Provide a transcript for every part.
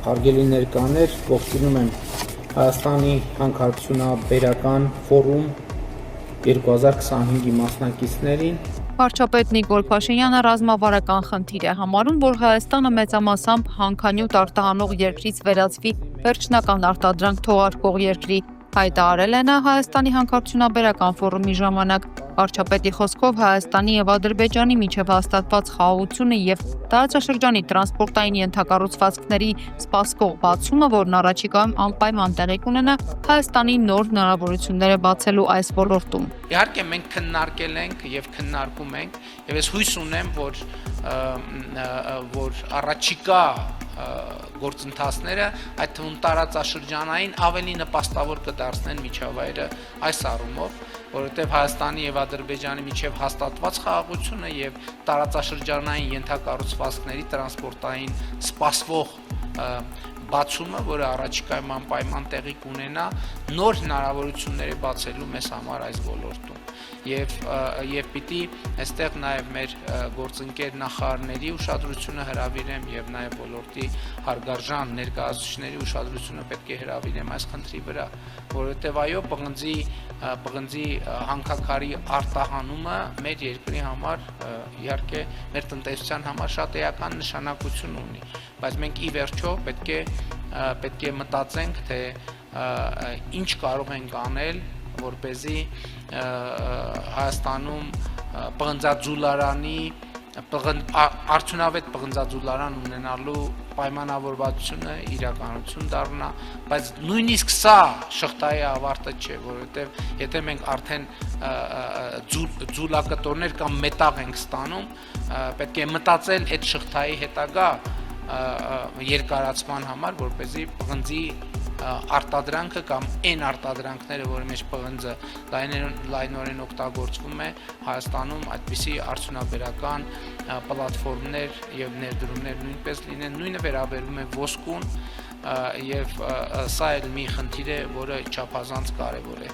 Հարգելի ներկաներ, ողջունում եմ Հայաստանի հանքարդյունաբերական ֆորում 2025-ի մասնակիցներին։ Վարչապետ Նիկոլ Փաշինյանը ռազմավարական խնդիր է համարում, որ Հայաստանը մեծամասամբ հանքանյութ արտահանող երկրից վերածվի վերջնական արտադրանք թողարկող երկրի, հայտարարել է նա Հայաստանի հանքարդյունաբերական ֆորումի ժամանակ։ Վարչապետի խոսքով Հայաստանի եւ Ադրբեջանի միջև հաստատված խաղաղությունը եւ տարածաշրջանի տրանսպորտային ենթակառուցվածքների սպասվող բացումը, որն առաջիկայում անպայման տեղի կունենա Հայաստանի նոր հնարավորությունները բացելու այս ոլորտում։ Իհարկե մենք քննարկել ենք եւ քննարկում ենք եւ ես հույս ունեմ, որ առաջիկա գործընթացները այդ թվում տարածաշրջանային ավելի նպաստավոր կդարձնեն միջավայրը այս առումով, որովհետև Հայաստանի եւ Ադրբեջանի միջև հաստատված խաղաղությունը եւ տարածաշրջանային ենթակառուցվածքների տրանսպորտային սպասվող բացումը, որը առաջիկայում անպայման տեղի կունենա, նոր հնարավորությունների բացելու մեզ համար այս ոլորտում։ Եվ պիտի այստեղ նաև մեր գործընկեր նախարարների ուշադրությունը հրավիրեմ եւ նաև ոլորտի հարգարժան ներկայացուցիչների ուշադրությունը պետք է հրավիրեմ այս խնդրի վրա, որովհետեւ այո, պղնձի հանքաքարի արտահանումը մեր երկրի համար իհարկե մեր տնտեսության համար շատ էական նշանակություն ունի, բայց մենք ի վերջո պետք է մտածենք, թե ինչ կարող ենք անել, որպեսզի Հայաստանում արդյունավետ պղնձաձուլարան ունենալու պայմանավորվածությունը իրականություն դառնա, բայց նույնիսկ սա շղթայի ավարտը չէ, որովհետև եթե մենք արդեն ձուլակտորներ կամ մետաղ ենք ստանում, պետք է մտածել այդ շղթայի հետագա երկարացման համար, որպեսզի պղնձի արտադրանքը կամ այն արտադրանքները, որի մեջ պղնձը լայնորեն օգտագործվում է, Հայաստանում այդպիսի արդյունաբերական պլատֆորմներ եւ ներդրումներ նույնպես լինեն, նույնը վերաբերում է ոսկուն եւ սա էլ մի խնդիր է, որը չափազանց կարեւոր է։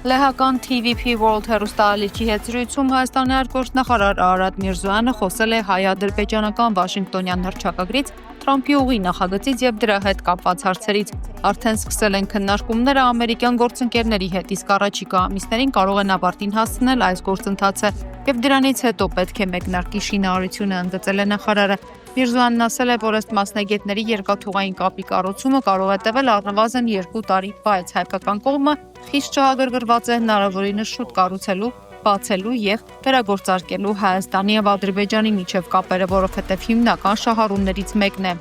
Լեհական TVP World հեռուստաալիչի հետ զրույցում Հայաստանի արտգործնախարար Արարատ Միրզոյանը խոսել է հայ-ադրբեջանական Վաշինգտոնյան հռչակագրից, Թրամփի ուղի նախագծից եւ դրա հետ կապված հարցերից։ Արդեն սկսել են քննարկումները ամերիկյան գործընկերների հետ, իսկ առաջիկա ամիսներին կարող են ավարտին հասցնել այս գործընթացը եւ դրանից հետո պետք է մեկնարկի շինարարությունը, ընդգծել է նախարարը։ Միրզոյանն ասել է, որ ըստ մասնագետների երկաթուղային կապի կառուցումը կարող է տևել առնվազն 2 տարի, բայց հայկական կողմը խիստ չհագրգռված է հնարավորինս շուտ կառուցելու, բացելու եւ վերագործարկելու Հայաստանի եւ Ադրբեջանի միջև կապերը, որովհետեւ հիմնական շահառուներից մեկն է։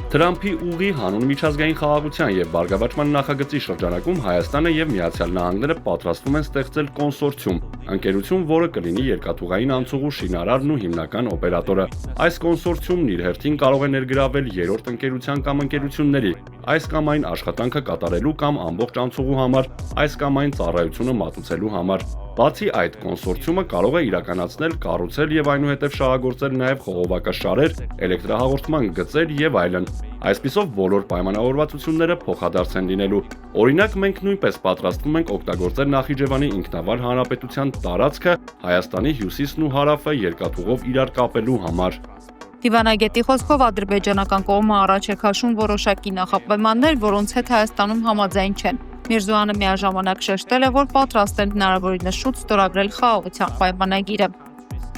Թրամփի ուղի հանուն միջազգային խաղաղության եւ բարգավաճման նախագծի շրջանակում Հայաստանը եւ Միացյալ Նահանգները պատրաստվում են ստեղծել կոնսորցիում, ընկերություն, որը կլինի երկաթուղային անցուղու շինարարն ու հիմնական օպերատորը։ Այս կոնսորցիումն իր հերթին կարող է ներգրավել երրորդ ընկերության կամ ընկերությունների, այս կամ այն աշխատանքը կատարելու կամ ամբողջ անցուղու համար, այս կամ այն ծառայությունը մատուցելու համար։ Բացի այդ, կոնսորցիումը կարող է իրականացնել, կառուցել եւ այնուհետեւ շահագործել նաեւ խողովակաշարեր, էլեկտրահաղորդման գծեր եւ այլն։ Այսպիսով բոլոր պայմանավորվածությունները փոխադարձ են լինելու։ Օրինակ, մենք նույնպես պատրաստվում ենք օգտագործել Նախիջևանի ինքնավար հանրապետության տարածքը Հայաստանի հյուսիսն ու հարավը երկաթուղով իրար կապելու համար։ Դիվանագետի խոսքով ադրբեջանական կողմը առաջ է քաշում որոշակի նախապայմաններ, որոնց հետ Հայաստանում համաձայն չեն։ Միրզոյանը միաժամանակ շեշտել է, որ պատրաստ են հնարավորինս շուտ ստորագրել խաղաղության պայմանագիրը։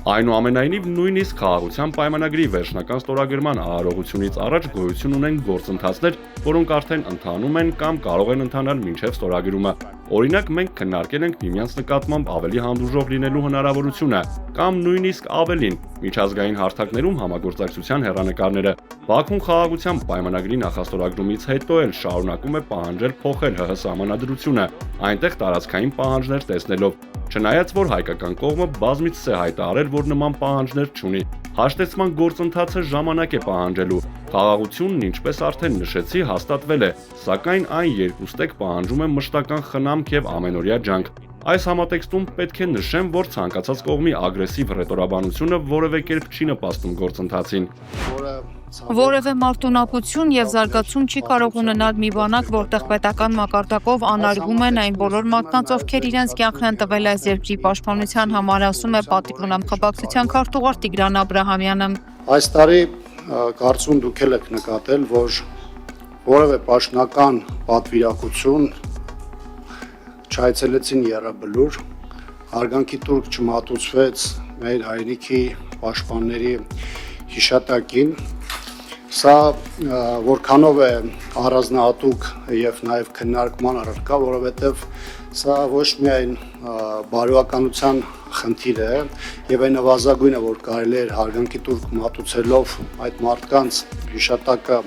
Այնուամենայնիվ, նույնիսկ խաղաղության պայմանագրի վերջնական ստորագրման արարողությունից առաջ գոյություն ունեն գործընթացներ, որոնք արդեն ընթանում են կամ կարող են ընթանալ մինչև ստորագրումը։ Օրինակ, մենք քննարկել ենք միմյանց նկատմամբ ավելի հանդուրժող լինելու հնարավորությունը կամ նույնիսկ ավելին միջազգային հարթակներում համագործակցության հեռանկարները։ Բաքուն խաղաղության պայմանագրի նախաստորագրումից հետո էլ շարունակում է պահանջել փոխել ՀՀ սահմանադրությունը, այնտեղ տարածքային պահանջներ տեսնելով։ Չնայած որ հայկական կողմը բազմիցս է հայտարարել, որ նման պահանջներ չունի, հաշտեցման գործընթացը ժամանակ է պահանջելու։ Խաղաղությունն, ինչպես արդեն նշեցի, հաստատվել է, սակայն այն երկուստեք պահանջում է մշտական խնամք եւ ամենօրյա ջանք։ Այս համատեքստում պետք է նշեմ, որ ցանկացած կողմի ագրեսիվ հռետորաբանությունը որևէ կերպ չի նպաստում գործընթացին։ Որևէ մարտունակություն եւ զարգացում չի կարող ունենալ մի բանակ, որտեղ պետական մակարդակով անարգում են այն բոլոր մարդկանց, ովքեր իրենց կյանքն են տվել այս երկրի պաշտպանության համար, ասում է Պատիպոնամ խմբակցության քարտուղար Տիգրան Աբրահամյանը։ Այս տարի կարծում դուք եք նկատել, որ որևէ պաշտոնական պատվիրակություն չայցելեցին Եռաբլուր, հարգանքի տուրք չմատուցվեց մեր հայրենիքի պաշտպանների հիշատակին։ Սա որքանով է առանձնահատուկ եւ նաեւ քննարկման առարկա, որովհետեւ սա ոչ միայն բարոյականության խնդիր է եւ այն նվազագույնը, որ կարելի է հարգանքի տուրք մատուցելով այդ մարդկանց հիշատակը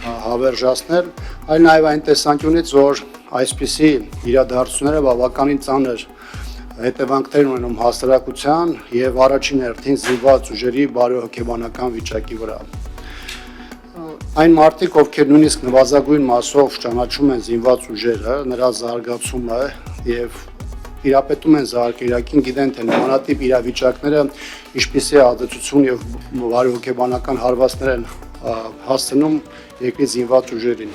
հավերժացնել, այլ նաեւ այն տեսանկյունից, որ այսպիսի իրադարձությունները բավականին ծանր հետևանքներ ունենում հասարակության եւ առաջին հերթին զինված ուժերի բարոյհոգեբանական վիճակի վրա։ Այն մարդիկ, ովքեր նույնիսկ նվազագույն մասով ճանաչում են զինված ուժերը, նրա զարգացումը եւ իրապետում են զարգերակին, գիտեն թե նմանատիպ իրավիճակները ինչպիսի ազդեցություն եւ բարոյհոգեբանական հարվածներ են հասցնում երկրի զինված ուժերին։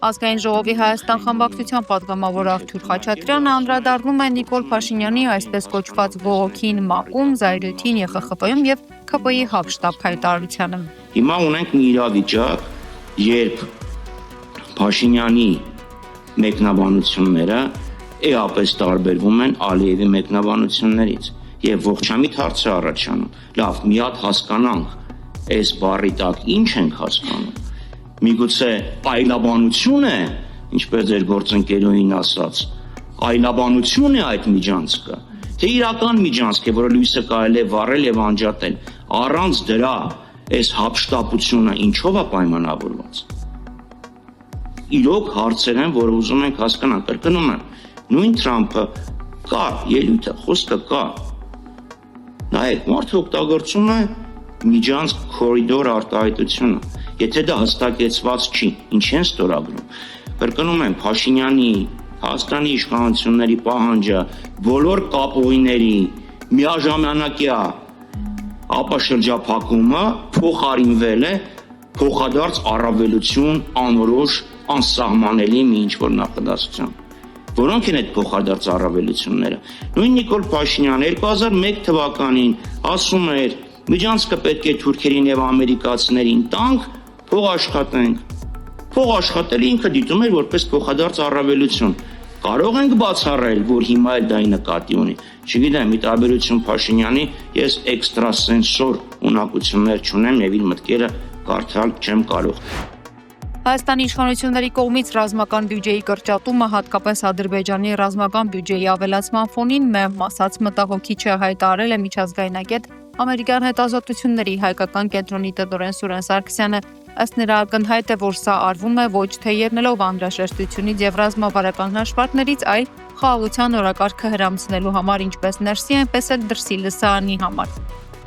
Ազգային ժողովի Հայաստան խմբակցության պատգամավոր Արթուր Խաչատրյանը անդրադառնում է Նիկոլ Փաշինյանի այսպես կոչված ողոքին ՄԱԿ-ում, Զայրույթին, ԵԽԽՊ-ում եւ ՔՊ-ի հապշտաբ հայտարարությանը։ Հիմա ունենք մի իրավիճակ, երբ Փաշինյանի մեկնաբանությունները էապես տարբերվում են Ալիևի մեկնաբանություններից եւ ողջամիտ հարց է առաջանում։ Լավ, մի հատ հասկանանք, այս բառի տակ ինչ ենք հասկանում։ Միգուցե այլաբանություն է, ինչպես ձեր գործընկերուհին ասաց, այլաբանություն է այդ միջանցքը, թե իրական միջանցք է, որը լույսը կարելի է վառել եւ անջատել, առանց դրա այս հապշտապությունը ինչով է պայմանավորված։ Իրոք հարցեր են, որ ուզում ենք հասկանալ, կրկնում եմ, նույն Թրամփը կա, ելույթը, խոսքը կա։ Նայեք, մարդը օգտագործում է միջանցք կորիդոր արտահայտությունը։ Եթե դա հստակեցված չի, ինչ են ստորագրում։ Կրկնում եմ, Փաշինյանի, Հայաստանի իշխանությունների պահանջը բոլոր կապուղիների միաժամանակյա ապաշրջափակումը փոխարինվել է փոխադարձ առավելություն, անորոշ, անսահմանելի մի ինչ-որ նախադասությամբ։ Որոնք են այդ փոխադարձ առավելությունները։ Նույն Նիկոլ Փաշինյանը 2001 թվականին ասում էր, միջանցքը պետք է թուրքերին եւ ամերիկացիներին տանք, փող աշխատենք։ Փող աշխատելը ինքը դիտում էր որպես փոխադարձ առավելություն։ Կարող ենք բացառել, որ հիմա էլ դա նկատի ունի։ Չգիտեմ, ի տարբերություն Փաշինյանի, ես էքստրասենսոր ունակություններ չունեմ եւ իր մտքերը կարդալ չեմ կարող։ Հայաստանի իշխանությունների կողմից ռազմական բյուջեի կրճատումը, հատկապես Ադրբեջանի ռազմական բյուջեի ավելացման ֆոնին մեղմ ասած մտահոգիչ է հայտարարել է միջազգայնագետ ամերիկյան հետազոտությունների հայկական կենտրոնի տնօրեն Սուրեն Սարգսյանը։ Ըստ նրա ակնհայտ է, որ սա արվում է ոչ թե ելնելով անհրաժեշտությունից եւ ռազմավարական հաշվարկներից, այլ խաղաղության օրակարգը հրամցնելու համար ինչպես ներսի, այնպես էլ դրսի լսարանի համար։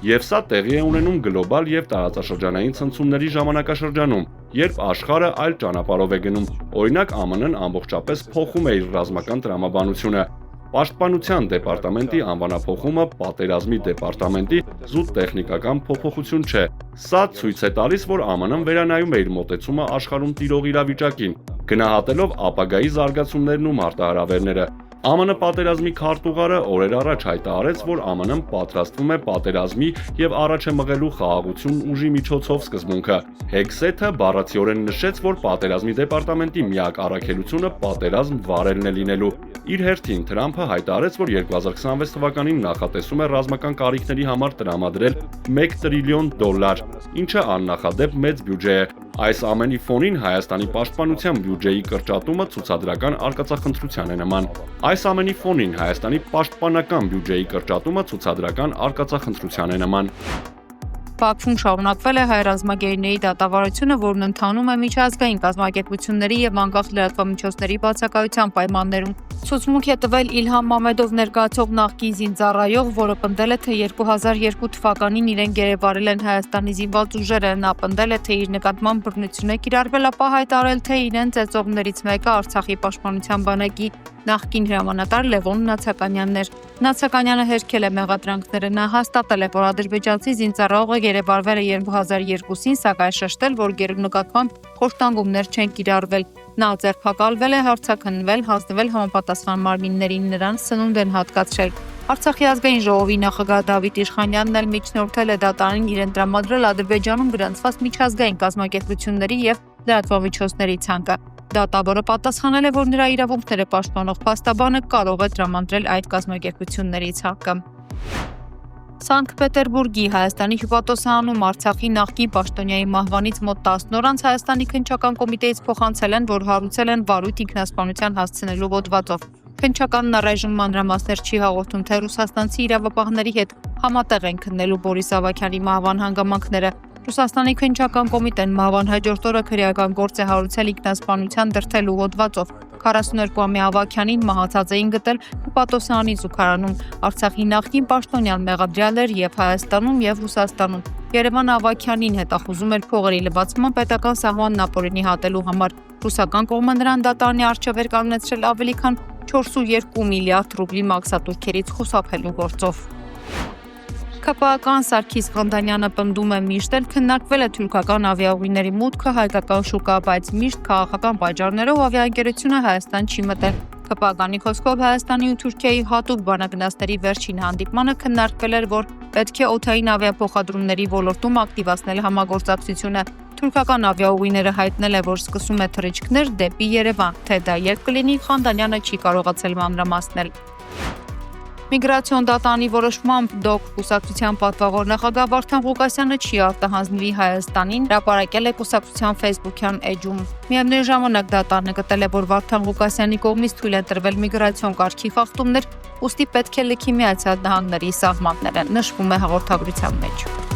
Եվ սա տեղի է ունենում գլոբալ եւ տարածաշրջանային ցնցումների ժամանակաշրջանում, երբ աշխարհը այլ ճանապարհով է գնում։ Օրինակ ԱՄՆ-ն ամբողջապես փոխում է իր ռազմական տրամաբանությունը։ Պաշտպանության դեպարտամենտի անվանափոխումը պատերազմի դեպարտամենտի զուտ տեխնիկական փոփոխություն չէ։ Սա ցույց է տալիս, որ ԱՄՆ-ն վերանայում է իր մոտեցումը աշխարհում տիրող իրավիճակին, գնահատելով ապագայի զարգացումներն ու մարտահրավերները։ ԱՄՆ պատերազմի քարտուղարը օրեր առաջ հայտարարեց, որ ԱՄՆ-ն պատրաստվում է պատերազմի եւ առաջ է մղելու խաղաղություն ուժի միջոցով սկզբունքը։ Հեգսեթը բառացիորեն նշեց, որ պատերազմի դեպարտամենտի միակ առաքելությունը պատերազմ վարելն է լինելու։ Իր հերթին Թրամփը հայտարարեց, որ 2026 թվականին նախատեսում է ռազմական կարիքների համար տրամադրել $1 տրիլիոն, ինչը աննախադեպ մեծ բյուջե է։ Այս ամենի ֆոնին Հայաստանի պաշտպանության բյուջեի կրճատումը ցուցադրական արկածախնդրության է նման։ Այս ամենի ֆոնին Հայաստանի պաշտպանական բյուջեի կրճատումը ցուցադրական արկածախնդրության է նման։ Բաքվում շարունակվել է հայ ռազմագերիների դատավարությունը, որն ընթանում է միջազգային կազմակերպությունների եւ անկախ լրատվամիջոցների բացակայության պայմաններում։ Ցուցմունք է տվել Իլհամ Մամեդով ներկայացող նախկին զինծառայող, որը պնդել է, թե 2002 թվականին իրեն գերեվարել են Հայաստանի զինված ուժերը։ Նա պնդել է, թե իր նկատմամբ բռնություն է կիրառվել, ապա հայտարարել, թե իրեն ծեծողներից մեկը Արցախի պաշտպանության բանակի նախկին հրամանատար Լևոն Նացականյանն էր։ Նացականյանը հերքել է մեղադրանքները։ Նա հաստատել է, որ ադրբեջանցի զինծառայողը գերեվարվել է 2002-ին, սակայն շեշտել, որ գերնկատմամբ խոշտանգումներ չեն կիրառվել։ Նա ձերբակալվել է, հարցաքննվել, հանձնվել համապատասխան մարմիններին, նրան սնունդ են հատկացրել։ Արցախի ազգային ժողովի նախագահ Դավիթ Իշխանյանն էլ միջնորդել է դատարանին իրեն տրամադրել Ադրբեջանում գրանցված միջազգային կազմակերպությունների եւ լրատվամիջոցների ցանկը։ Դատավորը պատասխանել է, որ նրա իրավունքները պաշտպանող փաստաբանը կարող է տրամադրել այդ կազմակերպությունների ցանկը։ Սանկտ Պետերբուրգի Հայաստանի հյուպատոսանում Արցախի նախկին պաշտոնյայի մահվանից մոտ 10 օր անց Հայաստանի քննչական կոմիտեից փոխանցել են, որ հարուցել են վարույթ ինքնասպանության հասցնելու հոդվածով։ Քննչականն առայժմ մանրամասներ չի հաղորդում, թե ռուսաստանցի իրավապահների հետ համատեղ են քննելու Բորիս Ավագյանի մահվան հանգամանքները։ Ռուսաստանի քննչական կոմիտեն մահվան հաջորդ օրը քրեական գործ է հարուցել ինքնասպանության դրդելու հոդվածով։ 42-ամյա Ավագյանին մահացած էին գտել հյուպատոսանի զուգարանում։ Արցախի նախկին պաշտոնյան մեղադրյալ էր եւ Հայաստանում եւ Ռուսաստանում։ Երևանը Ավագյանին հետախուզում էր փողերի լվացման պետական սահմանն ապօրինի հատելու համար։ Ռուսական կողմը նրան դատարանի առջև էր կանգնեցրել ավելի քան 4.2 միլիարդ ռուբլի մաքսատուրքերից խուսափելու գործով։ ԿՊԱ-ական Սարգիս Ղանդանյանը պնդում է միշտ էլ քննարկվել է թուրքական ավիաուղիների մուտքը հայկական շուկա, բայց միշտ քաղաքական պատճառներով ավիաընկերությունը Հայաստան չի մտել։ ԿՊԱ-կանի խոսքով Հայաստանի ու Թուրքիայի հատուկ բանագնացների վերջին հանդիպմանը քննարկվել էր, որ պետք է օդային ավիափոխադրումների ոլորտում ակտիվացնել համագործակցությունը։ Թուրքական ավիաուղիները հայտնել է, որ սկսում է թռիչքներ դեպի Երևան, թե դա երբ կլինի, Ղանդանյանը չի կարողացել մանրամասնել։ Միգրացիոն դատարանի որոշմամբ ԴՕԿ կուսակցության պատվավոր նախագահ Վարդան Ղուկասյանը չի արտահանձնվի Հայաստանին, հրապարակել է կուսակցության Facebook-յան էջում։ Միևնույն ժամանակ դատարանը գտել է, որ Վարդան Ղուկասյանի կողմից թույլ են տրվել միգրացիոն կարգի խախտումներ, ուստի պետք է լքի Միացյալ Նահանգների սահմանները, նշվում է հաղորդագրության մեջ։